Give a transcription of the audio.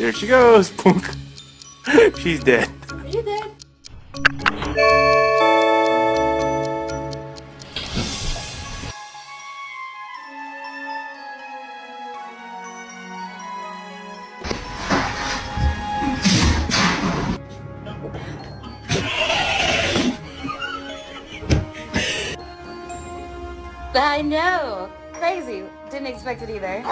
There she goes. Punk. She's dead. Are you dead? I know. Crazy. Didn't expect it either.